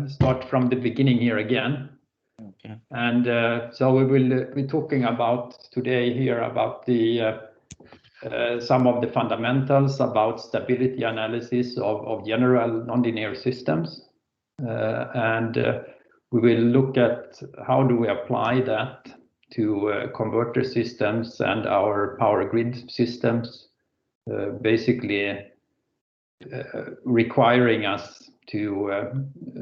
start from the beginning here again. Okay. And so we will be talking about today here about the some of the fundamentals about stability analysis of general nonlinear systems. And we will look at how do we apply that to converter systems and our power grid systems, basically requiring us to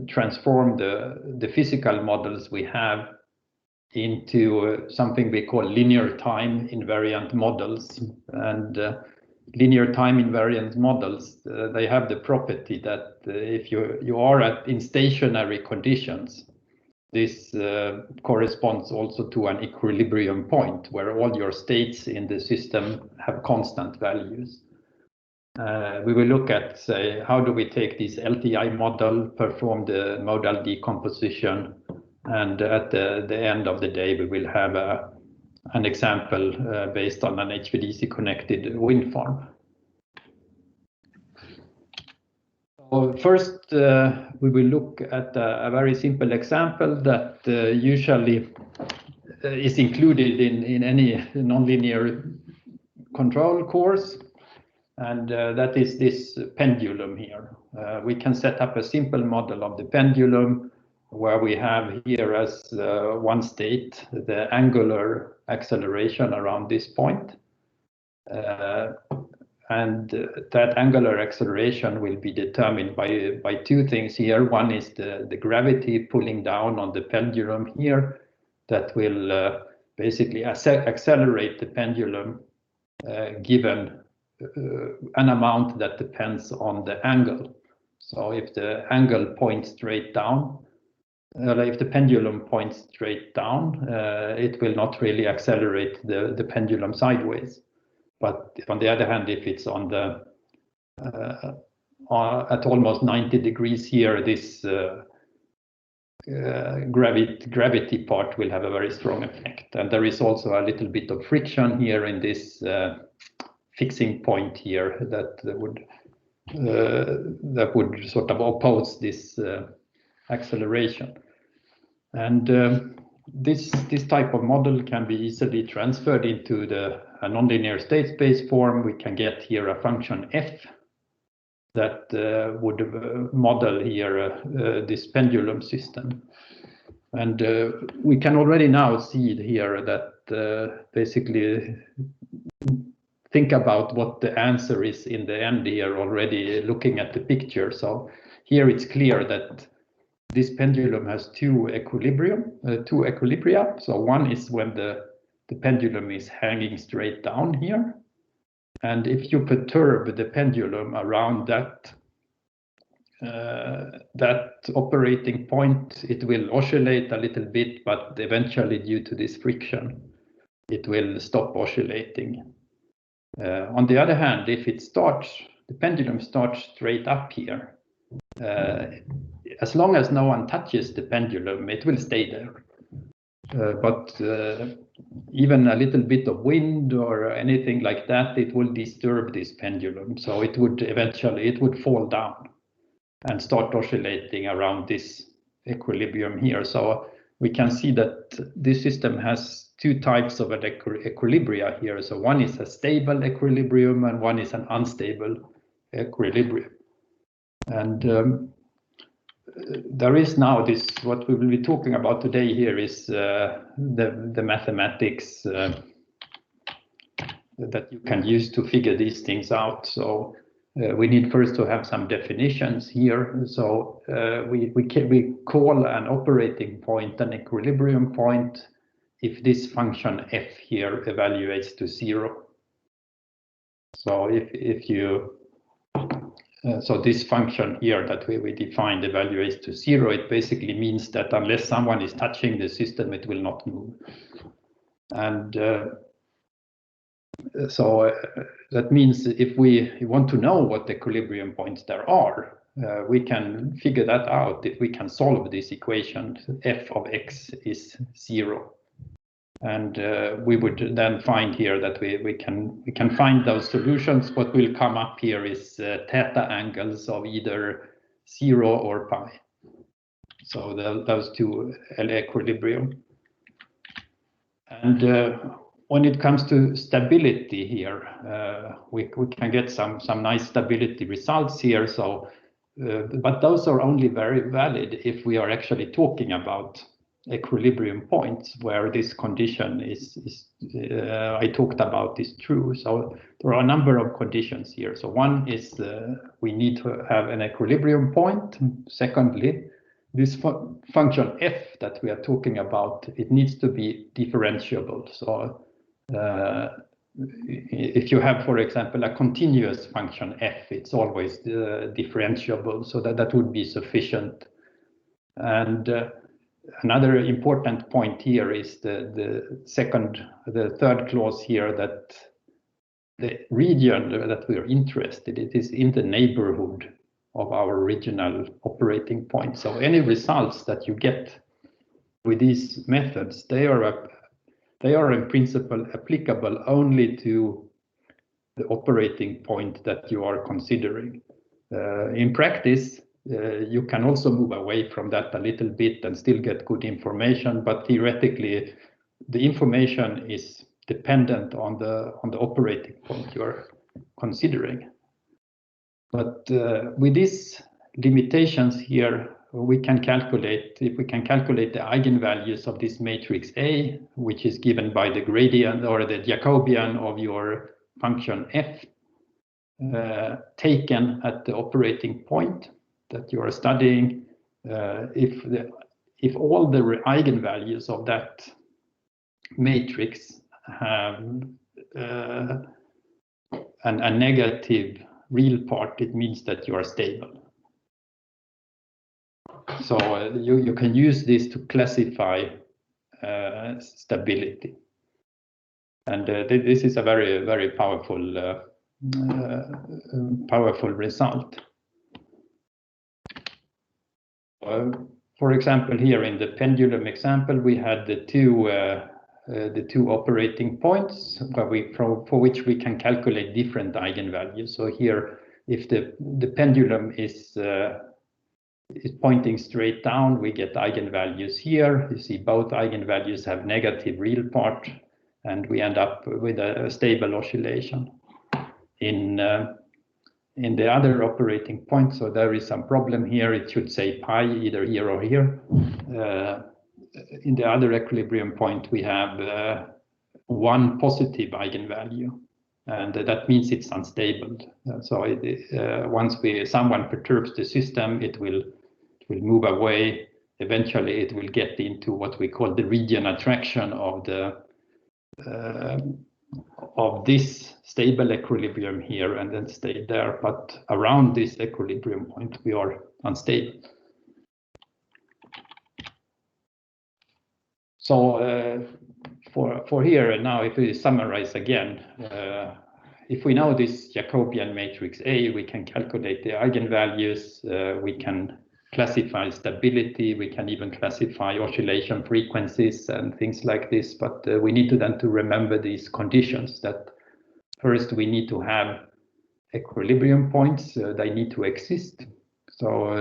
transform the physical models we have into something we call linear time invariant models. And linear time invariant models, they have the property that if you are in stationary conditions, this corresponds also to an equilibrium point where all your states in the system have constant values. We will look at, say, how do we take this LTI model, perform the modal decomposition, and at the end of the day, we will have an example based on an HVDC connected wind farm. So first, we will look at a very simple example that usually is included in any nonlinear control course. And that is this pendulum here. We can set up a simple model of the pendulum where we have here as one state the angular acceleration around this point. And that angular acceleration will be determined by two things here. One is the gravity pulling down on the pendulum here that will basically accelerate the pendulum given an amount that depends on the angle. So if the angle points straight down, if the pendulum points straight down, it will not really accelerate the pendulum sideways. But on the other hand, if it's on the at almost 90 degrees here, this gravity part will have a very strong effect. And there is also a little bit of friction here in this fixing point here that would sort of oppose this acceleration. And this type of model can be easily transferred into a nonlinear state space form. We can get here a function f that would model here this pendulum system. And we can already now see here that basically think about what the answer is in the end here already looking at the picture. So here it's clear that this pendulum has two equilibria. So one is when the pendulum is hanging straight down here. And if you perturb the pendulum around that operating point, it will oscillate a little bit, but eventually due to this friction, it will stop oscillating. On the other hand, if the pendulum starts straight up here, as long as no one touches the pendulum, it will stay there. But even a little bit of wind or anything like that, it will disturb this pendulum. So it would eventually fall down and start oscillating around this equilibrium here. So we can see that this system has two types of an equilibria here. So one is a stable equilibrium and one is an unstable equilibrium. And there is now this, what we will be talking about today here is the mathematics that you can use to figure these things out. So we need first to have some definitions here. So we call an operating point an equilibrium point if this function f here evaluates to 0. So if you so this function here that we defined evaluates to 0, it basically means that unless someone is touching the system, it will not move. And so that means if we want to know what equilibrium points there are, we can figure that out if we can solve this equation, f of x is 0. And we would then find here that we can find those solutions. What will come up here is theta angles of either 0 or pi. So those two equilibrium. And when it comes to stability here, we can get some nice stability results here. So, but those are only very valid if we are actually talking about equilibrium points where this condition is I talked about is true. So there are a number of conditions here. So one is we need to have an equilibrium point. Secondly, this function f that we are talking about, it needs to be differentiable. So if you have, for example, a continuous function f, it's always differentiable, so that would be sufficient. And another important point here is the third clause here, that the region that we are interested in is in the neighborhood of our original operating point. So any results that you get with these methods, they are in principle applicable only to the operating point that you are considering. In practice, you can also move away from that a little bit and still get good information, but theoretically, the information is dependent on the operating point you are considering. But with these limitations here, we can calculate, if we can calculate the eigenvalues of this matrix A, which is given by the gradient or the Jacobian of your function f, taken at the operating point that you are studying, if all the eigenvalues of that matrix have a negative real part, it means that you are stable. So you can use this to classify stability. And this is a very, very powerful result. For example, here in the pendulum example, we had the two operating points for which we can calculate different eigenvalues. So here, if the pendulum is pointing straight down, we get eigenvalues here. You see both eigenvalues have negative real part, and we end up with a stable oscillation. In the other operating point, so there is some problem here. It should say pi either here or here. In the other equilibrium point, we have one positive eigenvalue, and that means it's unstable. So once someone perturbs the system, it will move away. Eventually, it will get into what we call the region attraction of this stable equilibrium here, and then stay there. But around this equilibrium point, we are unstable. So for here now, if we summarize again, if we know this Jacobian matrix A, we can calculate the eigenvalues, we can classify stability, we can even classify oscillation frequencies and things like this, but we need to then remember these conditions, that first we need to have equilibrium points, they need to exist. So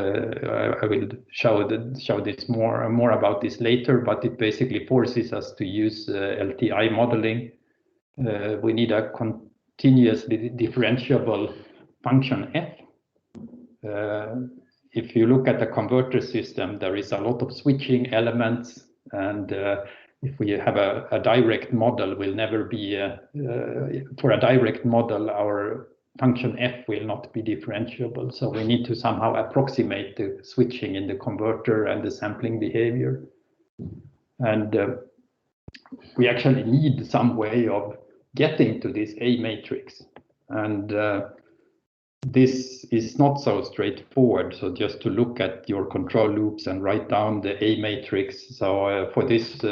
I will show this more about this later, but it basically forces us to use LTI modeling. We need a continuously differentiable function f. If you look at the converter system, there is a lot of switching elements, and if we have a direct model, will never be for a direct model, our function f will not be differentiable. So we need to somehow approximate the switching in the converter and the sampling behavior. And we actually need some way of getting to this A matrix. And this is not so straightforward. So just to look at your control loops and write down the A matrix. So for this,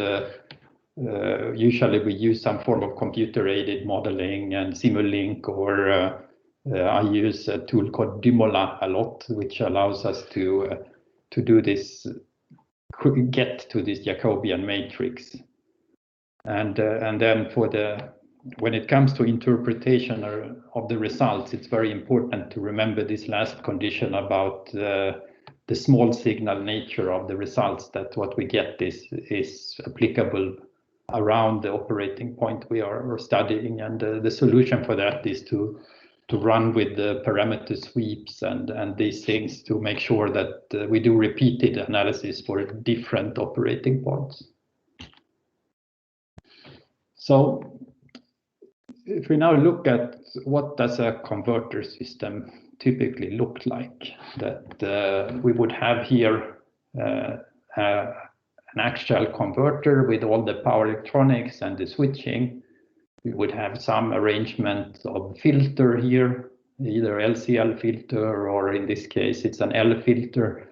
usually we use some form of computer-aided modeling and Simulink, or I use a tool called Dumola a lot, which allows us to do this, get to this Jacobian matrix. And then when it comes to interpretation of the results, it's very important to remember this last condition about the small signal nature of the results, that what we get is applicable around the operating point we are studying. And the solution for that is to run with the parameter sweeps and these things to make sure that we do repeated analysis for different operating points. So if we now look at what does a converter system typically look like, that we would have here an actual converter with all the power electronics and the switching. We would have some arrangement of filter here, either LCL filter, or in this case it's an L filter.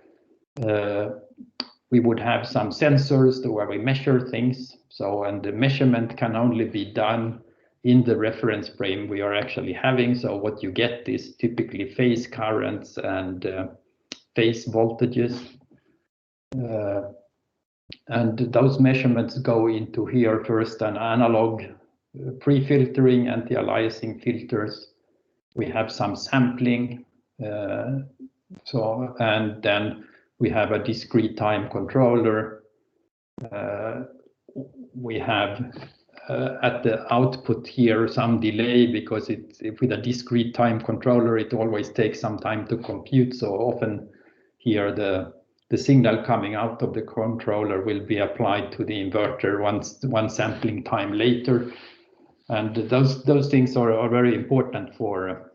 We would have some sensors where we measure things. So, and the measurement can only be done in the reference frame we are actually having. So what you get is typically phase currents and phase voltages. And those measurements go into here first an analog pre-filtering, anti-aliasing filters. We have some sampling. And then we have a discrete time controller. We have at the output here some delay, because with a discrete time controller it always takes some time to compute. So often here the signal coming out of the controller will be applied to the inverter one sampling time later. And those things are very important for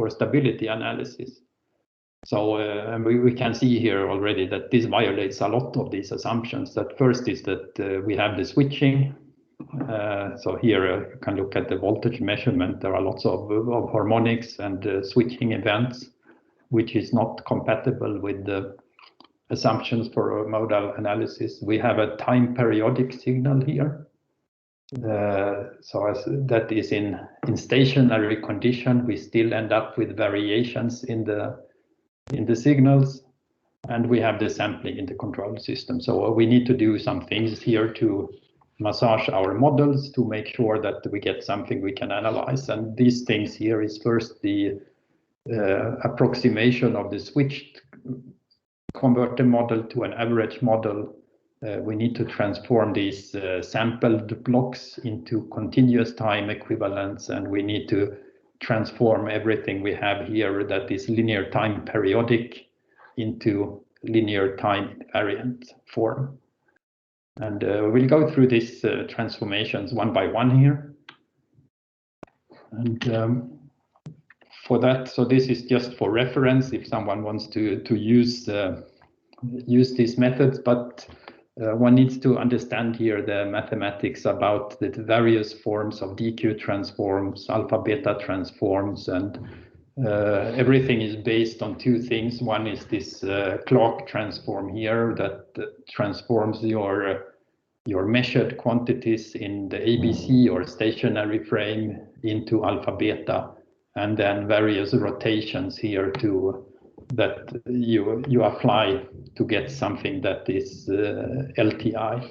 stability analysis. So and we can see here already that this violates a lot of these assumptions. That first is that we have the switching. So here you can look at the voltage measurement. There are lots of harmonics and switching events, which is not compatible with the assumptions for a modal analysis. We have a time periodic signal here. So as that is in stationary condition, we still end up with variations in the signals, and we have the sampling in the control system. So we need to do some things here to massage our models to make sure that we get something we can analyze. And these things here is first the approximation of the switched converter model to an average model. We need to transform these sampled blocks into continuous time equivalents, and we need to transform everything we have here that is linear time periodic into linear time invariant form. And we'll go through these transformations one by one here. And for that, so this is just for reference if someone wants to use these methods, but one needs to understand here the mathematics about the various forms of DQ transforms, alpha beta transforms, and everything is based on two things. One is this Clark transform here that transforms your measured quantities in the ABC or stationary frame into alpha beta, and then various rotations here that you apply to get something that is LTI.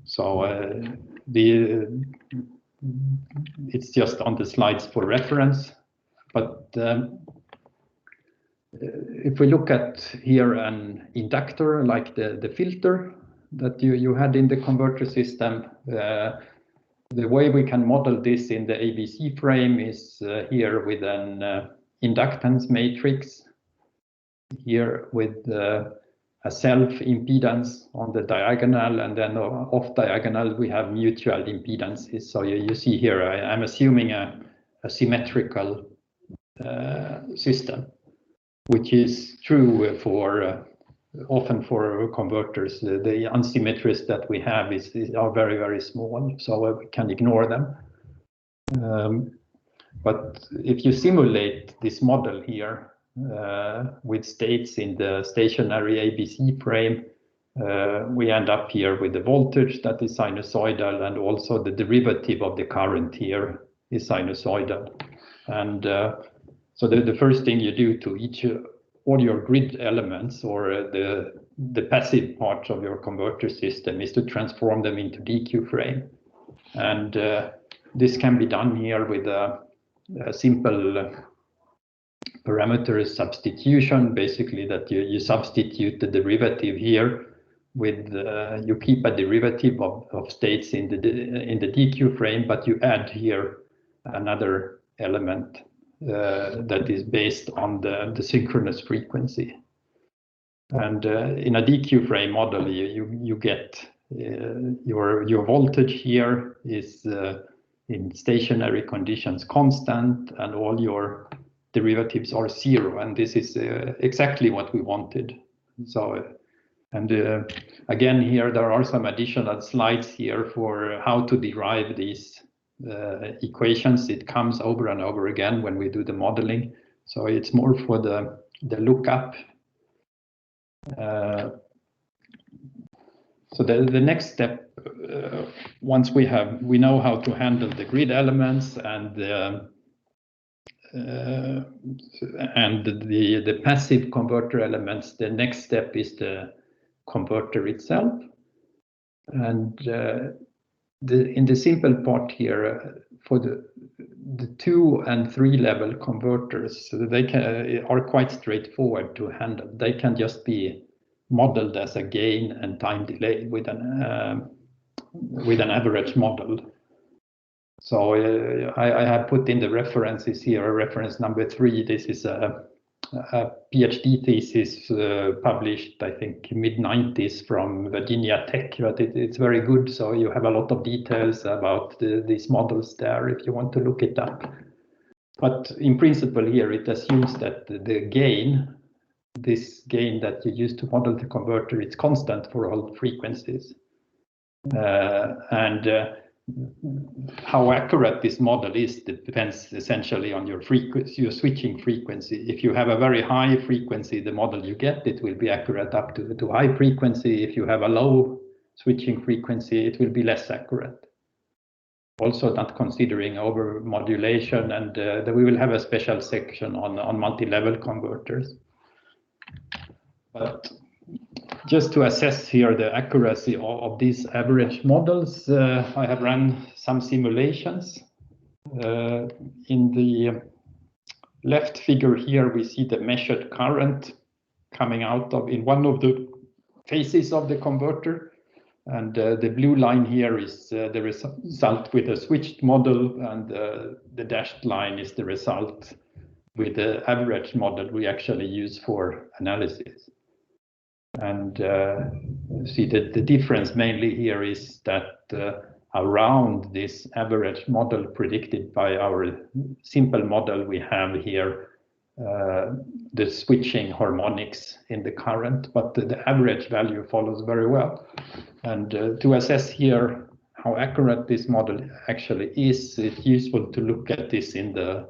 So it's just on the slides for reference. But if we look at here an inductor like the filter that you had in the converter system, the way we can model this in the ABC frame is here with an inductance matrix, here with a self-impedance on the diagonal, and then off diagonal we have mutual impedances. So you see here I'm assuming a symmetrical system, which is true for often for converters. The unsymmetries that we have are very, very small, so we can ignore them. But if you simulate this model here with states in the stationary ABC frame, we end up here with the voltage that is sinusoidal, and also the derivative of the current here is sinusoidal. And so the first thing you do to all your grid elements or the passive parts of your converter system is to transform them into DQ frame. And this can be done here with a simple parameter substitution, basically that you substitute the derivative here with you keep a derivative of states in the DQ frame, but you add here another element that is based on the synchronous frequency. And in a DQ frame model, you get your voltage here is in stationary conditions constant, and all your derivatives are 0, and this is exactly what we wanted. So, and again here there are some additional slides here for how to derive these equations. It comes over and over again when we do the modeling, so it's more for the lookup. So the next step, once we know how to handle the grid elements and the passive converter elements, the next step is the converter itself. And in the simple part here, for the 2 and 3 level converters, they are quite straightforward to handle. They can just be modeled as a gain and time delay with an average model. So I have put in the references here, reference number 3. This is a PhD thesis published, I think, mid-90s from Virginia Tech, but it's very good. So you have a lot of details about these models there if you want to look it up. But in principle here, it assumes that the gain, this gain that you use to model the converter, it's constant for all frequencies. How accurate this model is depends essentially on your frequency, your switching frequency. If you have a very high frequency, the model you get, it will be accurate up to high frequency. If you have a low switching frequency, it will be less accurate. Also not considering over modulation, and we will have a special section on multi-level converters. But just to assess here the accuracy of these average models, I have run some simulations. In the left figure here, we see the measured current coming out in one of the phases of the converter. And the blue line here is the result with a switched model, and the dashed line is the result with the average model we actually use for analysis. And see that the difference mainly here is that around this average model predicted by our simple model, we have here the switching harmonics in the current, but the average value follows very well. And to assess here how accurate this model actually is, it's useful to look at this in the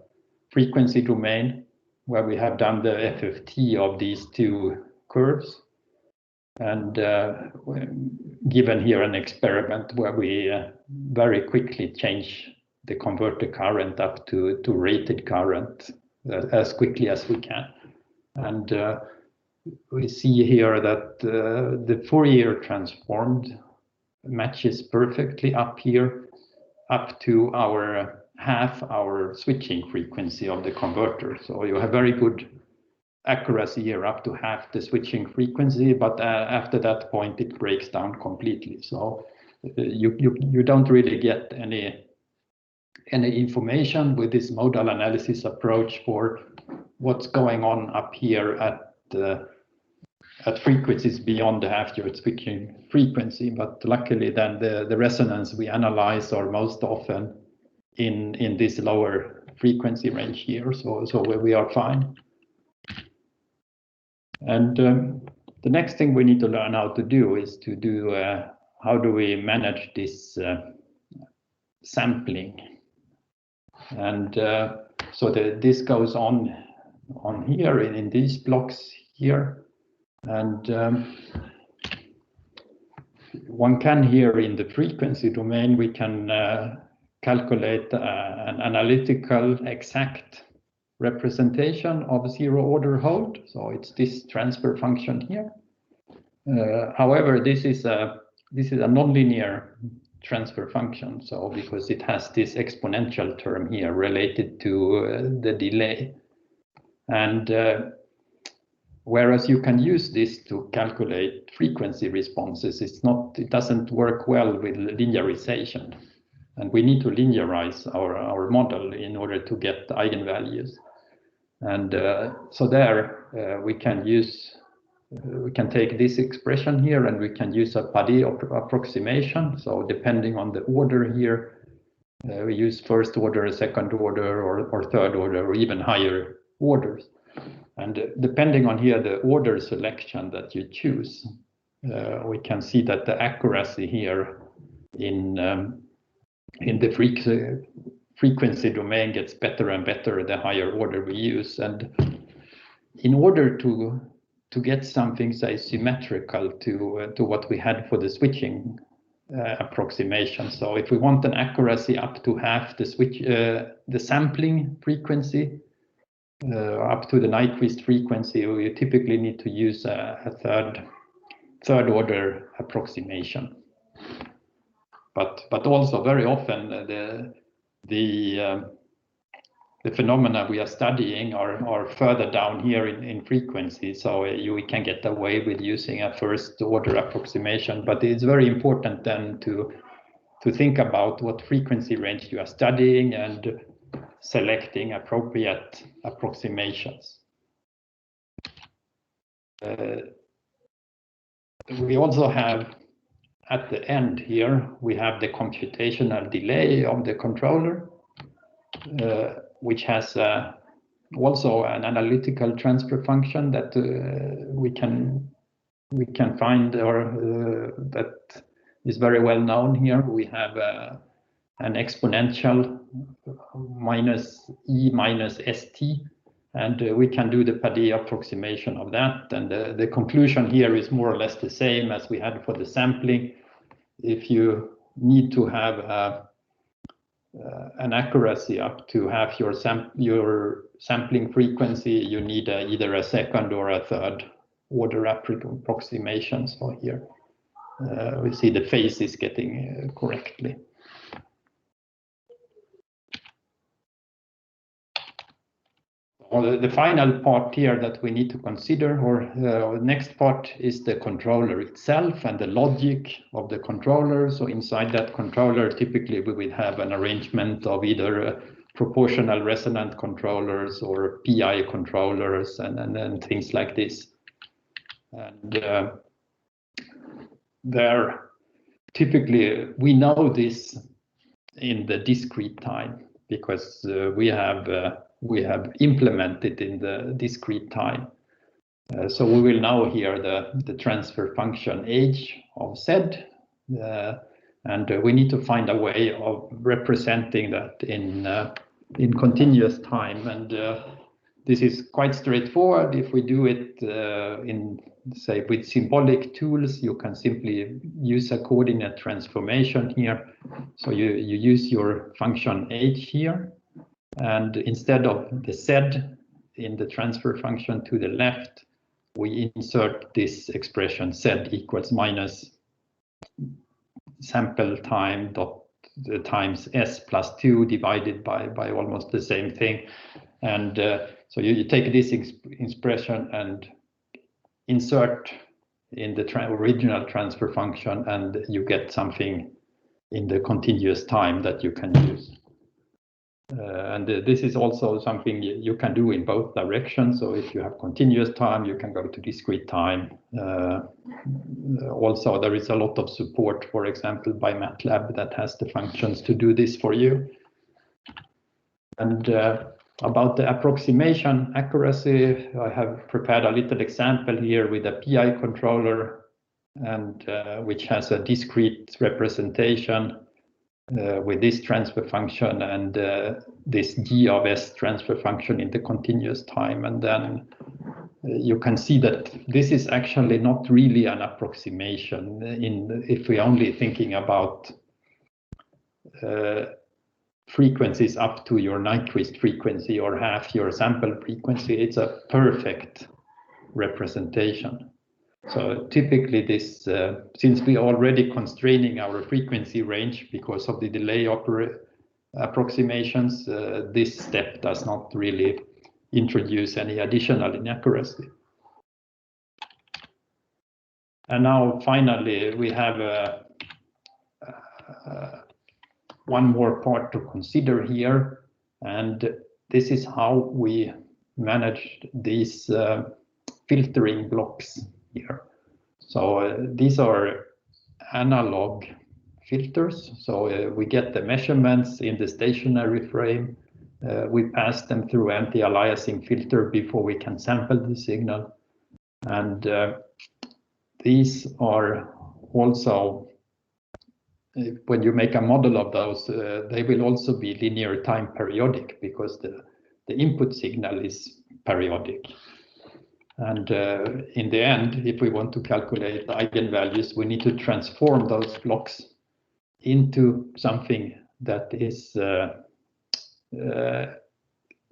frequency domain, where we have done the FFT of these two curves. And given here an experiment where we very quickly change the converter current up to rated current as quickly as we can. And we see here that the Fourier transformed matches perfectly up here, up to our half-hour switching frequency of the converter. So you have very good accuracy here up to half the switching frequency, but after that point it breaks down completely. So you don't really get any information with this modal analysis approach for what's going on up here at frequencies beyond the half-year switching frequency. But luckily then the resonance we analyze are most often in this lower frequency range here, so we are fine. And the next thing we need to learn how to do is to do how do we manage this sampling. And so this goes on here in these blocks here. And one can here in the frequency domain, we can calculate an analytical exact representation of zero order hold. So it's this transfer function here. However, this is a nonlinear transfer function. So because it has this exponential term here related to the delay. And whereas you can use this to calculate frequency responses, it doesn't work well with linearization. And we need to linearize our model in order to get the eigenvalues. And so there we can take this expression here and we can use a Padé approximation. So depending on the order here, we use first order, second order, or third order, or even higher orders. And depending on here the order selection that you choose, we can see that the accuracy here in the frequency domain gets better and better the higher order we use. And in order to get something, say, symmetrical to what we had for the switching approximation. So if we want an accuracy up to half the sampling frequency, up to the Nyquist frequency, you typically need to use a third order approximation. But also very often the phenomena we are studying are further down here in frequency, so we can get away with using a first order approximation. But it's very important then to think about what frequency range you are studying and selecting appropriate approximations. We also have, at the end here, we have the computational delay of the controller, which has also an analytical transfer function that we can find, or that is very well known here. We have an exponential minus e minus st, and we can do the Padé approximation of that. And the conclusion here is more or less the same as we had for the sampling. If you need to have an accuracy up to half your sampling frequency, you need either a second or a third order approximation. So here we see the phase is getting correctly. The final part here that we need to consider, or the next part, is the controller itself and the logic of the controller. So inside that controller, typically we will have an arrangement of either proportional resonant controllers or PI controllers and things like this. And there, typically we know this in the discrete time because we have implemented in the discrete time. So we will know here the transfer function h of z, and we need to find a way of representing that in continuous time. And this is quite straightforward. If we do it say with symbolic tools, you can simply use a coordinate transformation here. So you use your function h here. And instead of the z in the transfer function to the left, we insert this expression z equals minus sample time dot times s plus 2 divided by almost the same thing. And so you take this expression and insert in the original transfer function, and you get something in the continuous time that you can use. And this is also something you can do in both directions. So if you have continuous time, you can go to discrete time. Also, there is a lot of support, for example, by MATLAB that has the functions to do this for you. And about the approximation accuracy, I have prepared a little example here with a PI controller, and which has a discrete representation with this transfer function and this g of s transfer function in the continuous time. And then you can see that this is actually not really an approximation if we're only thinking about frequencies up to your Nyquist frequency or half your sample frequency. It's a perfect representation. So typically this, since we are already constraining our frequency range because of the delay approximations, this step does not really introduce any additional inaccuracy. And now finally we have one more part to consider here, and this is how we manage these filtering blocks here. So these are analog filters. So we get the measurements in the stationary frame. We pass them through anti-aliasing filter before we can sample the signal. And these are also, when you make a model of those, they will also be linear time periodic because the input signal is periodic. And in the end, if we want to calculate the eigenvalues, we need to transform those blocks into something that is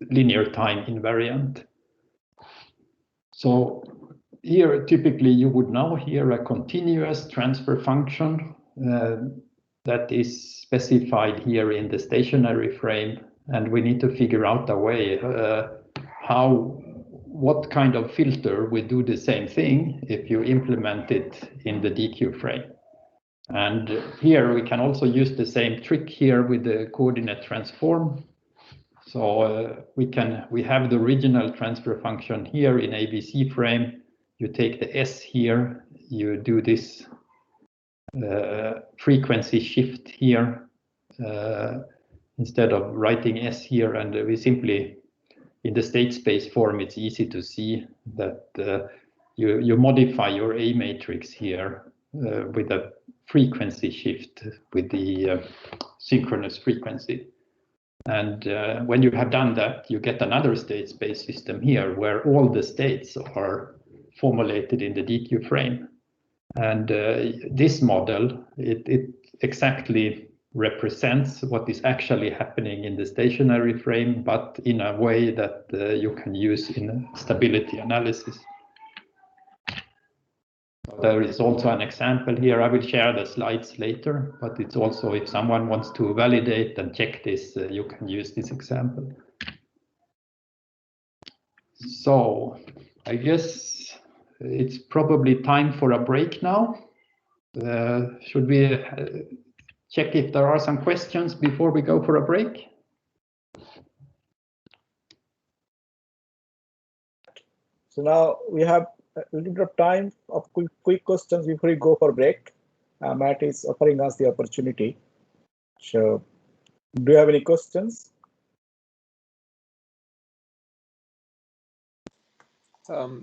linear time invariant. So here, typically, you would now hear a continuous transfer function that is specified here in the stationary frame, and we need to figure out a way what kind of filter will do the same thing if you implement it in the DQ frame. And here we can also use the same trick here with the coordinate transform. So we have the original transfer function here in ABC frame. You take the S here, you do this frequency shift here instead of writing S here, and we simply, in the state space form, it's easy to see that you modify your A matrix here with a frequency shift with the synchronous frequency. And when you have done that, you get another state space system here where all the states are formulated in the DQ frame. And this model, it exactly represents what is actually happening in the stationary frame, but in a way that you can use in stability analysis. There is also an example here. I will share the slides later, but it's also, if someone wants to validate and check this, you can use this example. So I guess it's probably time for a break now. Should we check if there are some questions before we go for a break? So now we have a little bit of time of quick questions before we go for break. Matt is offering us the opportunity. So do you have any questions?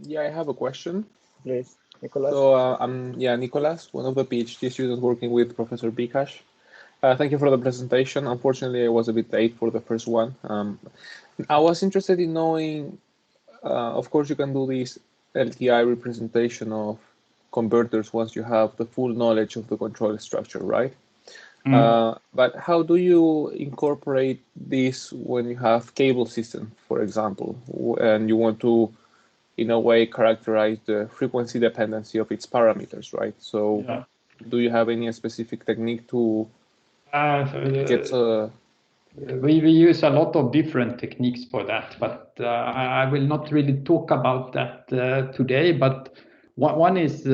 Yeah, I have a question. Please, Nicholas. So I'm Nicholas, one of the PhD students working with Professor Bikash. Thank you for the presentation. Unfortunately, I was a bit late for the first one. I was interested in knowing, of course, you can do this LTI representation of converters once you have the full knowledge of the control structure, right? But how do you incorporate this when you have cable system, for example, and you want to, in a way, characterize the frequency dependency of its parameters, right? So yeah. Do you have any specific technique to get we use a lot of different techniques for that, but I will not really talk about that today. But one is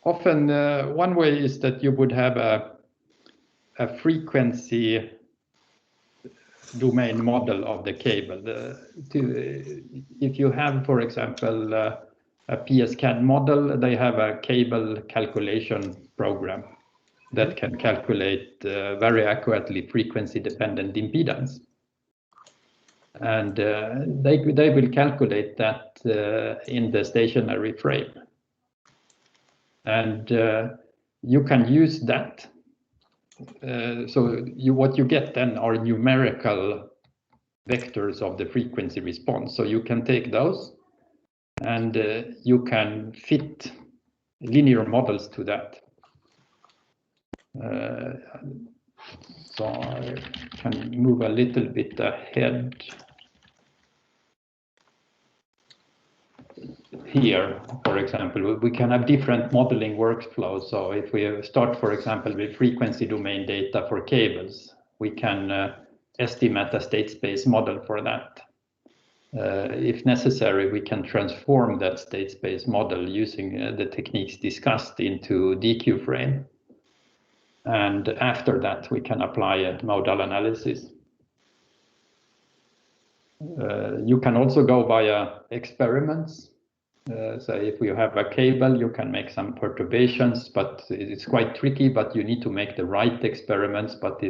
often one way is that you would have a frequency domain model of the cable. If you have, for example, a PSCAD model, they have a cable calculation program that can calculate very accurately frequency-dependent impedance. And they will calculate that in the stationary frame. And you can use that. So what you get then are numerical vectors of the frequency response. So you can take those and you can fit linear models to that. So I can move a little bit ahead here. For example, we can have different modeling workflows. So if we start, for example, with frequency domain data for cables, we can estimate a state space model for that. If necessary, we can transform that state space model using the techniques discussed into DQ frame. And after that, we can apply a modal analysis. You can also go via experiments. So if you have a cable, you can make some perturbations, but it's quite tricky, but you need to make the right experiments. But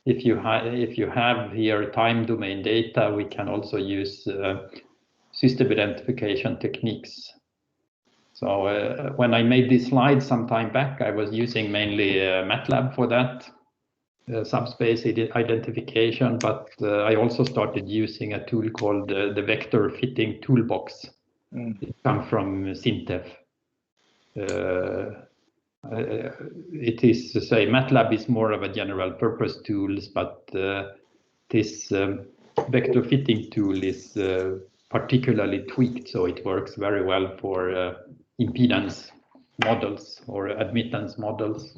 if you have here time domain data, we can also use system identification techniques. So when I made this slide some time back, I was using mainly MATLAB for that. Subspace identification, but I also started using a tool called the Vector Fitting Toolbox. It comes from Sintef. It is to say MATLAB is more of a general purpose tools, but this vector fitting tool is particularly tweaked, so it works very well for impedance models or admittance models.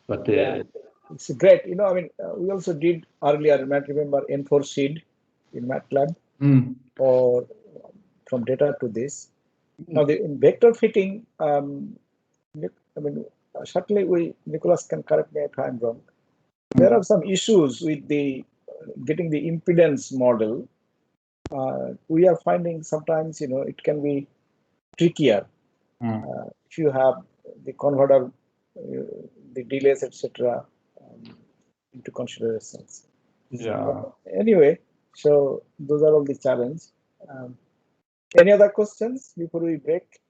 But yeah, it's great. You know, I mean, we also did earlier, you might remember N4 seed in MATLAB or from data to this. Now, in vector fitting, I mean, certainly Nicholas can correct me if I'm wrong. There are some issues with the getting the impedance model. We are finding sometimes, you know, it can be trickier if you have the converter, the delays, etc., into considerations. yeah. Anyway, so those are all the challenges. Any other questions before we break?